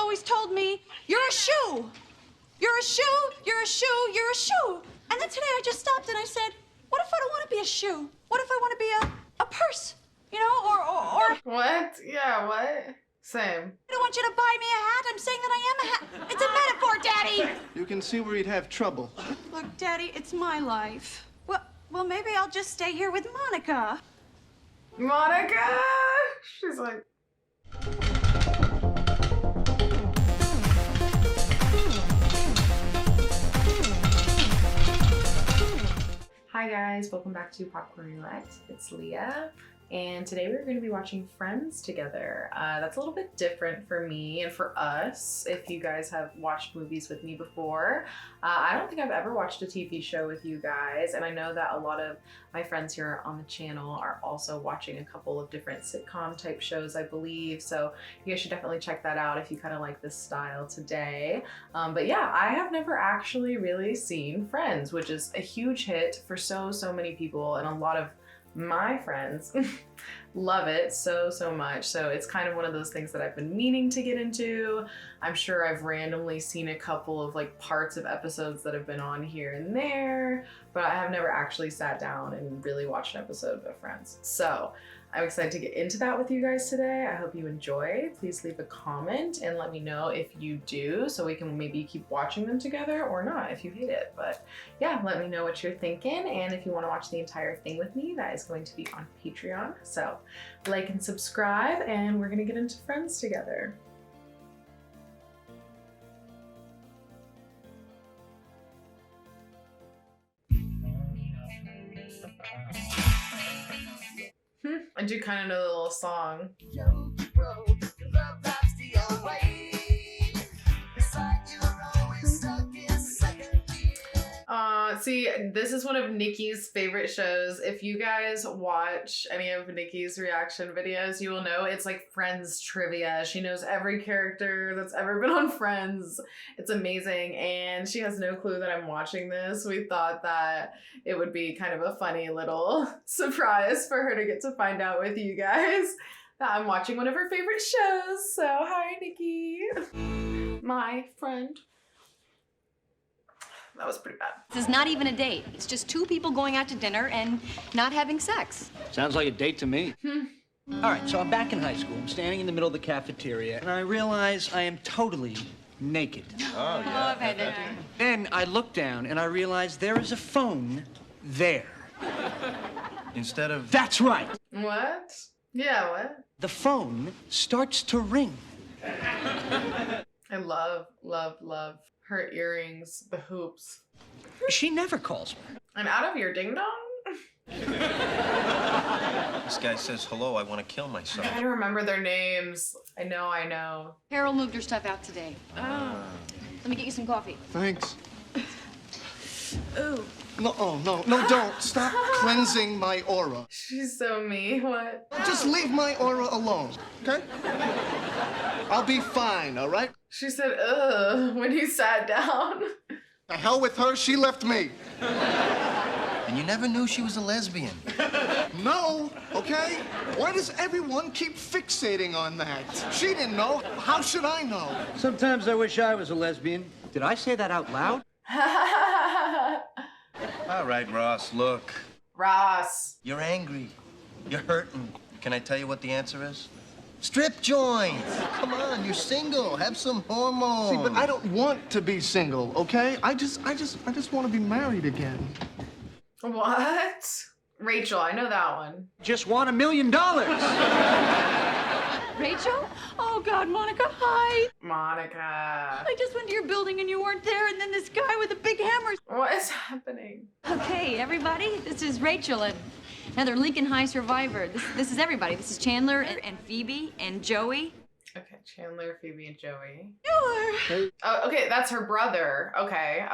always told me, you're a shoe. You're a shoe, you're a shoe, you're a shoe. And then today I just stopped and I said, what if I don't want to be a shoe? What if I want to be a purse? You know, or... What? Yeah, what? Same. I don't want you to buy me a hat. I'm saying that I am a hat. It's a metaphor, Daddy. You can see where he'd have trouble. Look, Daddy, it's my life. Well, maybe I'll just stay here with Monica. Monica! She's like... Hi guys, welcome back to Popcorn Roulette. It's Leah. And today we're going to be watching Friends together. That's a little bit different for me and for us, if you guys have watched movies with me before. I don't think I've ever watched a TV show with you guys, and I know that a lot of my friends here on the channel are also watching a couple of different sitcom type shows, I believe, so you guys should definitely check that out if you kind of like this style today. But yeah, I have never actually really seen Friends, which is a huge hit for so many people, and a lot of my friends love it so much. So it's kind of one of those things that I've been meaning to get into. I'm sure I've randomly seen a couple of like parts of episodes that have been on here and there, but I have never actually sat down and really watched an episode of Friends. So I'm excited to get into that with you guys today. I hope you enjoy. Please leave a comment and let me know if you do, so we can maybe keep watching them together, or not if you hate it. But yeah, let me know what you're thinking, and if you want to watch the entire thing with me, that is going to be on Patreon. So like and subscribe, and we're gonna get into Friends together. I do kind of know the little song. See, this is one of Nikki's favorite shows. If you guys watch any of Nikki's reaction videos, you will know it's like Friends trivia. She knows every character that's ever been on Friends. It's amazing, and she has no clue that I'm watching this. We thought that it would be kind of a funny little surprise for her to get to find out with you guys that I'm watching one of her favorite shows. So hi, Nikki, my friend. That was pretty bad. This is not even a date. It's just two people going out to dinner and not having sex. Sounds like a date to me. All right, so I'm back in high school. I'm standing in the middle of the cafeteria, and I realize I am totally naked. Oh, yeah. I've had that dream. Then I look down, and I realize there is a phone there. Instead of... That's right. What? Yeah, what? The phone starts to ring. I love her earrings, the hoops. She never calls me. I'm out of your ding dong? This guy says, hello, I want to kill myself. I don't remember their names. I know. Carol moved her stuff out today. Oh. Let me get you some coffee. Thanks. Ooh. No, oh, no, don't. Stop cleansing my aura. She's so mean. What? Just leave my aura alone, okay? I'll be fine, all right? She said, ugh, when he sat down. The hell with her, she left me. And you never knew she was a lesbian. No, okay? Why does everyone keep fixating on that? She didn't know. How should I know? Sometimes I wish I was a lesbian. Did I say that out loud? All right, Ross, look. Ross. You're angry. You're hurting. Can I tell you what the answer is? Strip joints. Come on, you're single. Have some hormones. See, but I don't want to be single, okay? I just want to be married again. What? Rachel, I know that one. Just won $1 million. Rachel? Oh, God, Monica, hi. Monica. I just went to your building and you weren't there, and then this guy with a big hammer. What is happening? Okay, everybody, this is Rachel, another Lincoln High survivor. This is everybody. This is Chandler and Phoebe and Joey. Okay, Chandler, Phoebe, and Joey. Sure. Oh, okay, that's her brother. Okay.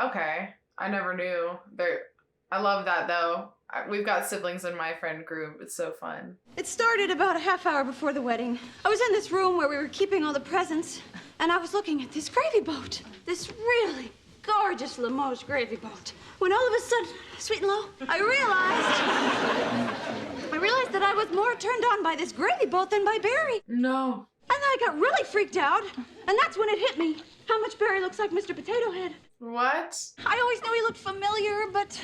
I never knew. I love that, though. We've got siblings in my friend group. It's so fun. It started about a half hour before the wedding. I was in this room where we were keeping all the presents, and I was looking at this gravy boat. This really gorgeous Limoges gravy boat. When all of a sudden, sweet and low, I realized that I was more turned on by this gravy boat than by Barry. No. And then I got really freaked out. And that's when it hit me. How much Barry looks like Mr. Potato Head. What? I always knew he looked familiar, but...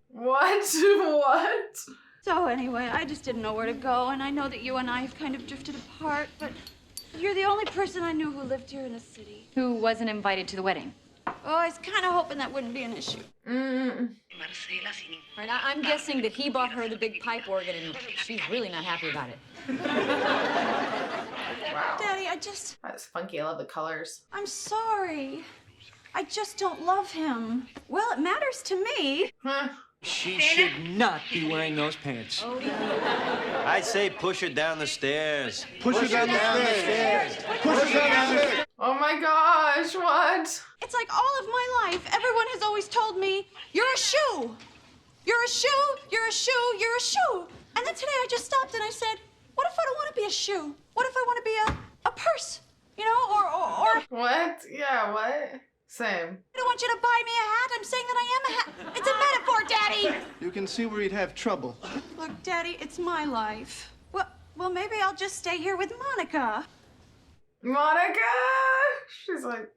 What? What? So anyway, I just didn't know where to go, and I know that you and I have kind of drifted apart, but you're the only person I knew who lived here in the city. Who wasn't invited to the wedding? Oh, I was kind of hoping that wouldn't be an issue. Right, I'm guessing that he bought her the big pipe organ, and she's really not happy about it. Wow. Daddy, That's funky. I love the colors. I'm sorry. I just don't love him. Well, it matters to me. Huh. She should not be wearing those pants. I say push her down the stairs. Push her down the stairs. Push her down the stairs. Oh my gosh, what? It's like all of my life, everyone has always told me, you're a shoe. You're a shoe, you're a shoe, you're a shoe. And then today I just stopped and I said, what if I don't want to be a shoe? What if I want to be a purse? You know, or... What? Yeah, what? Same. I don't want you to buy me a hat. I'm saying that I am a hat. It's a metaphor, Daddy. You can see where you'd have trouble. Look, Daddy, it's my life. Well, maybe I'll just stay here with Monica. Monica! She's like...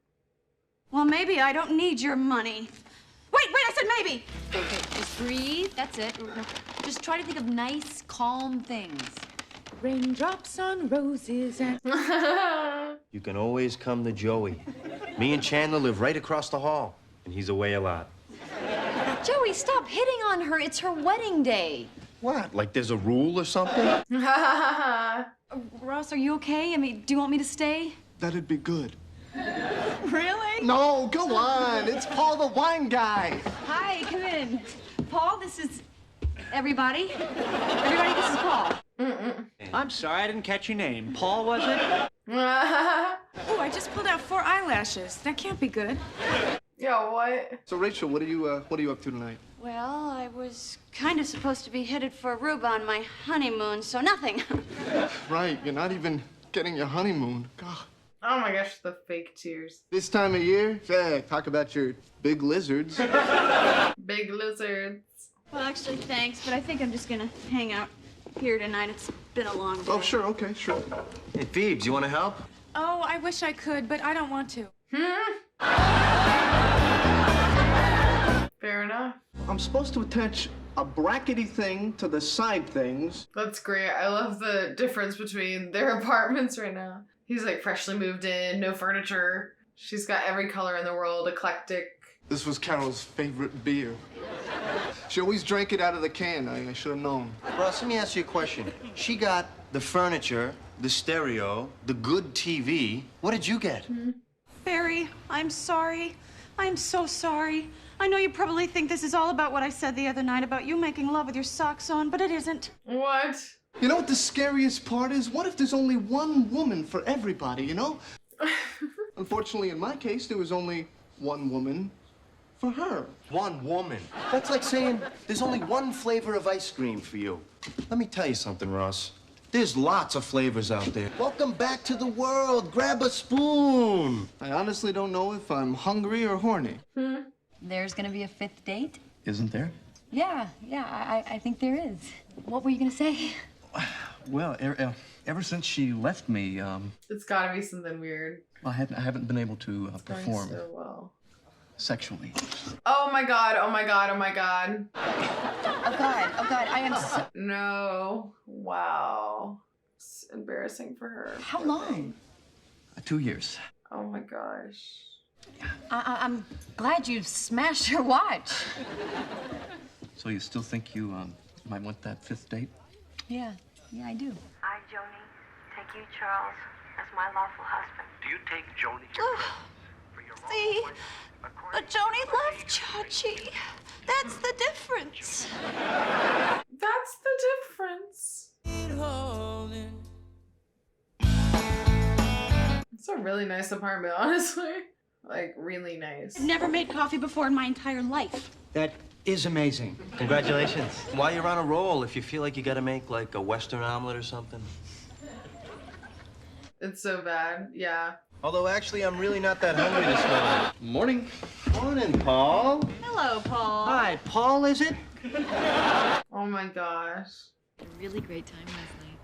Well, maybe I don't need your money. Wait, I said maybe. Okay, just breathe. That's it. No, just try to think of nice, calm things. Raindrops on roses and... You can always come to Joey. Me and Chandler live right across the hall, and he's away a lot. Joey, stop hitting on her. It's her wedding day. What? Like there's a rule or something? Ross, are you okay? I mean, do you want me to stay? That'd be good. Really? No, go on. It's Paul the wine guy. Hi, come in. Paul, this is everybody. Everybody, this is Paul. I'm sorry, I didn't catch your name. Paul, was it? Oh, I just pulled out 4 eyelashes. That can't be good. Yo, what? So, Rachel, what are you up to tonight? Well, I was kind of supposed to be headed for Aruba on my honeymoon, so nothing. Right, you're not even getting your honeymoon. God. Oh my gosh, the fake tears. This time of year, talk about your big lizards. Big lizards. Well, actually, thanks, but I think I'm just gonna hang out here tonight. It's been a long day. Oh, sure, okay, sure. Hey, Phoebes, you want to help? Oh, I wish I could, but I don't want to. Fair enough. I'm supposed to attach a brackety thing to the side things. That's great. I love the difference between their apartments right now. He's like freshly moved in, no furniture. She's got every color in the world, eclectic. This was Carol's favorite beer. She always drank it out of the can. I should have known. Ross, let me ask you a question. She got the furniture, the stereo, the good TV. What did you get? Barry, I'm sorry. I'm so sorry. I know you probably think this is all about what I said the other night about you making love with your socks on, but it isn't. What? You know what the scariest part is? What if there's only one woman for everybody, you know? Unfortunately, in my case, there was only one woman for her. One woman. That's like saying there's only one flavor of ice cream for you. Let me tell you something, Ross. There's lots of flavors out there. Welcome back to the world. Grab a spoon. I honestly don't know if I'm hungry or horny. There's gonna be a 5th date? Isn't there? Yeah, I think there is. What were you gonna say? Well, ever since she left me, It's gotta be something weird. I haven't been able to It's going perform so well. sexually. Oh my god, oh my god, oh my god. Oh God, I am so... No. Wow. It's embarrassing for her. How long? 2 years. Oh my gosh. I'm glad you smashed her watch. So you still think you might want that 5th date? Yeah, I do. I, Joni, take you, Charles, as my lawful husband. Do you take Joni for your See? lawful wife? But Joni loved Chachi. That's the difference. That's the difference. It's a really nice apartment, honestly. Like, really nice. I've never made coffee before in my entire life. That is amazing. Congratulations. While you're on a roll, if you feel like you gotta make like a Western omelet or something. It's so bad, yeah. Although actually, I'm really not that hungry this morning. Morning. Morning, Paul. Hello, Paul. Hi, Paul, is it? Oh my gosh. A really great time last night.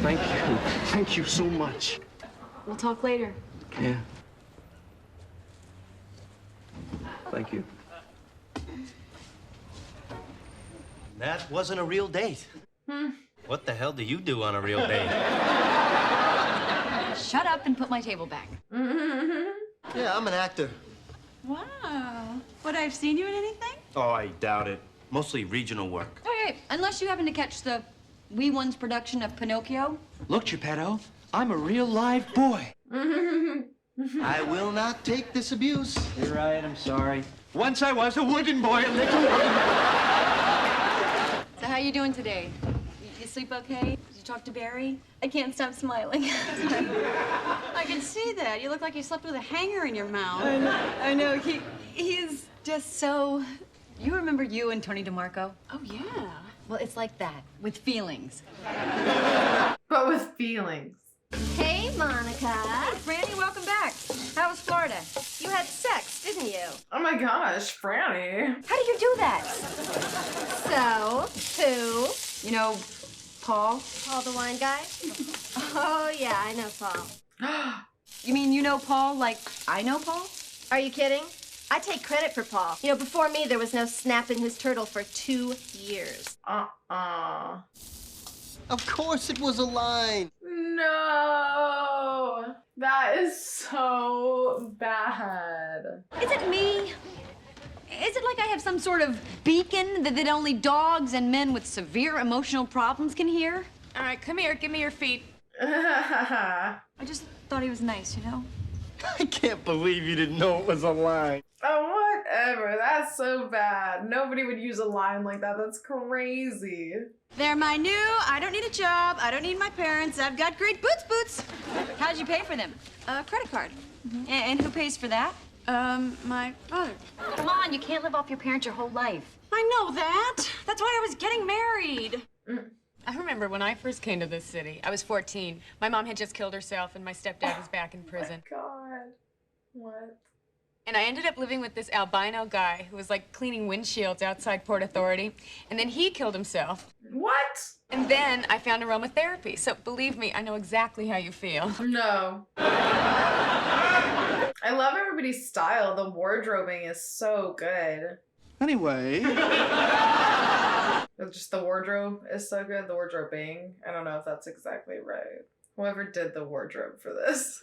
Thank you. Thank you so much. We'll talk later. Yeah. Thank you. That wasn't a real date. What the hell do you do on a real date? Shut up and put my table back. Yeah, I'm an actor. Wow. Would I have seen you in anything? Oh, I doubt it. Mostly regional work. Okay, unless you happen to catch the Wee Ones production of Pinocchio. Look, Geppetto, I'm a real live boy. I will not take this abuse. You're right, I'm sorry. Once I was a wooden boy, a little wooden. So how you doing today? You sleep okay? Did you talk to Barry? I can't stop smiling. I can see that. You look like you slept with a hanger in your mouth. I know. He's just so... You remember you and Tony DeMarco? Oh, yeah. Well, it's like that, with feelings. But with feelings. Hey, Monica. Franny, welcome back. How was Florida? You had sex, didn't you? Oh my gosh, Franny. How did you do that? So, who? You know, Paul? Paul the wine guy? Oh, yeah, I know Paul. You mean you know Paul like I know Paul? Are you kidding? I take credit for Paul. You know, before me, there was no snapping his turtle for 2 years. Of course it was a line. No. That is so bad. Is it me? Is it like I have some sort of beacon that only dogs and men with severe emotional problems can hear? All right, come here. Give me your feet. I just thought he was nice, you know? I can't believe you didn't know it was a line. Oh, whatever. That's so bad. Nobody would use a line like that. That's crazy. They're my new, I don't need a job, I don't need my parents, I've got great boots. How'd you pay for them? Credit card. And who pays for that? My father. Come on, you can't live off your parents your whole life. I know that. That's why I was getting married. I remember when I first came to this city. I was 14. My mom had just killed herself, and my stepdad was back in prison. Oh my God. What? And I ended up living with this albino guy who was like cleaning windshields outside Port Authority. And then he killed himself. What? And then I found aromatherapy. So believe me, I know exactly how you feel. No. I love everybody's style. The wardrobing is so good. Anyway. Just the wardrobe is so good. The wardrobing. I don't know if that's exactly right. Whoever did the wardrobe for this.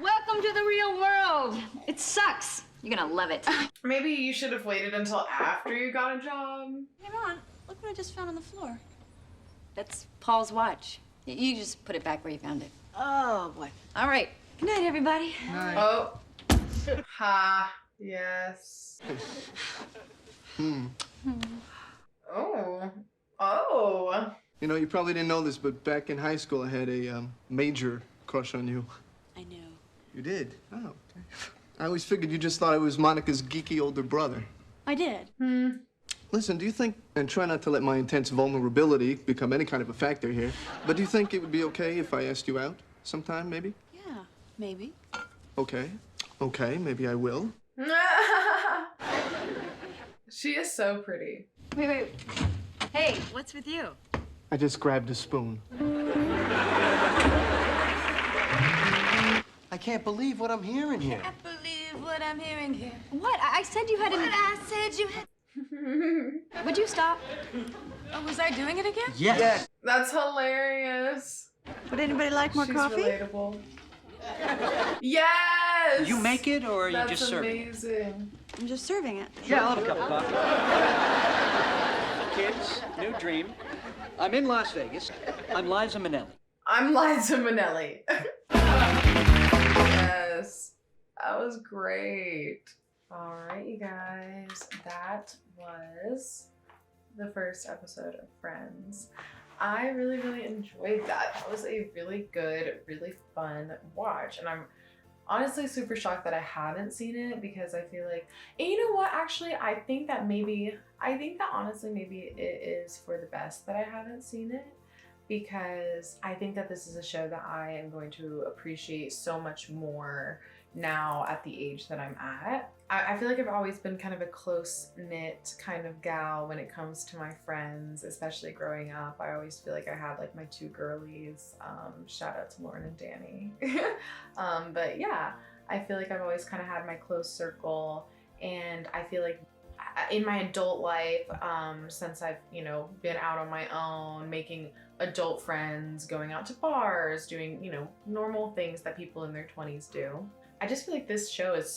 Welcome to the real world. It sucks. You're gonna love it. Maybe you should have waited until after you got a job. Hey, Ron, look what I just found on the floor. That's Paul's watch. You just put it back where you found it. Oh, boy. All right. Good night, everybody. Night. Oh. Ha. Yes. Oh. Oh. You know, you probably didn't know this, but back in high school, I had a major crush on you. I know. You did? Oh, okay. I always figured you just thought I was Monica's geeky older brother. I did. Listen, do you think, and try not to let my intense vulnerability become any kind of a factor here, but do you think it would be okay if I asked you out sometime, maybe? Yeah, maybe. Okay. Okay, maybe I will. She is so pretty. Wait. Hey, what's with you? I just grabbed a spoon. I can't believe what I'm hearing here. I believe what I'm hearing here. What? I said you had I said you had... Would you stop? Oh, was I doing it again? Yes. That's hilarious. Would anybody like more She's coffee? relatable. Yes! You make it, or are you That's just serving? amazing. I'm just serving it. Yeah, I'll have a cup of coffee. Kids, new dream. I'm in Las Vegas. I'm Liza Minnelli. I'm Liza Minnelli. Yes. That was great. All right, you guys. That was the first episode of Friends. I really, really enjoyed that. That was a really good, really fun watch. And I'm honestly super shocked that I haven't seen it because I feel like, and you know what, actually, I think that honestly maybe it is for the best that I haven't seen it, because I think that this is a show that I am going to appreciate so much more now at the age that I'm at. I feel like I've always been kind of a close-knit kind of gal when it comes to my friends, especially growing up. I always feel like I had like my two girlies. Shout out to Lauren and Danny. But yeah, I feel like I've always kind of had my close circle, and I feel like in my adult life, since I've, you know, been out on my own, making adult friends, going out to bars, doing, you know, normal things that people in their 20s do. I just feel like this show is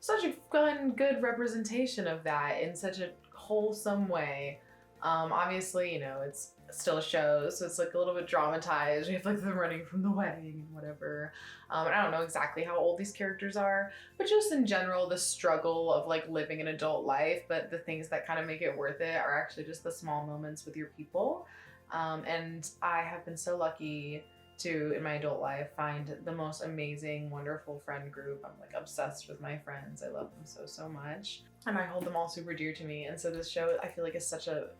such a fun, good representation of that in such a wholesome way. Obviously, you know, it's still a show, so it's like a little bit dramatized. We have like them running from the wedding and whatever. And I don't know exactly how old these characters are, but just in general, the struggle of like living an adult life, but the things that kind of make it worth it are actually just the small moments with your people. And I have been so lucky to, in my adult life, find the most amazing, wonderful friend group. I'm like obsessed with my friends. I love them so much. And I hold them all super dear to me. And so this show, I feel like is such a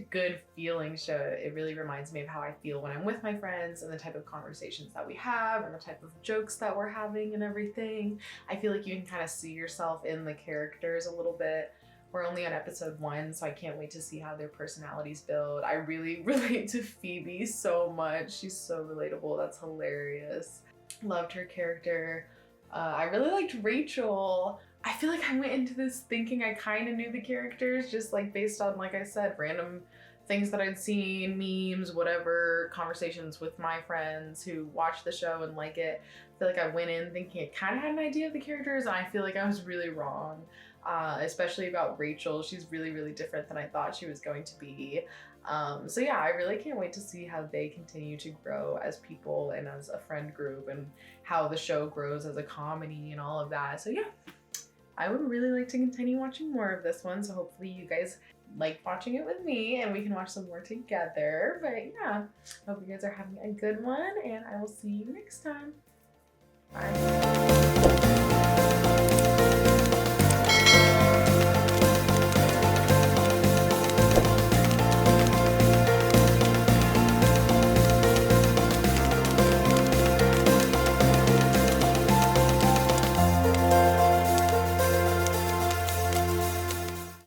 good feeling show. It really reminds me of how I feel when I'm with my friends and the type of conversations that we have and the type of jokes that we're having and everything. I feel like you can kind of see yourself in the characters a little bit. We're only on episode 1, so I can't wait to see how their personalities build. I really relate to Phoebe so much. She's so relatable. That's hilarious. Loved her character. I really liked Rachel. I feel like I went into this thinking I kind of knew the characters, just like based on, like I said, random things that I'd seen, memes, whatever, conversations with my friends who watch the show and like it. I feel like I went in thinking I kind of had an idea of the characters, and I feel like I was really wrong. Especially about Rachel. She's really different than I thought she was going to be. So yeah, I really can't wait to see how they continue to grow as people and as a friend group, and how the show grows as a comedy and all of that. So yeah, I would really like to continue watching more of this one. So hopefully you guys like watching it with me and we can watch some more together. But yeah, hope you guys are having a good one, and I will see you next time. Bye.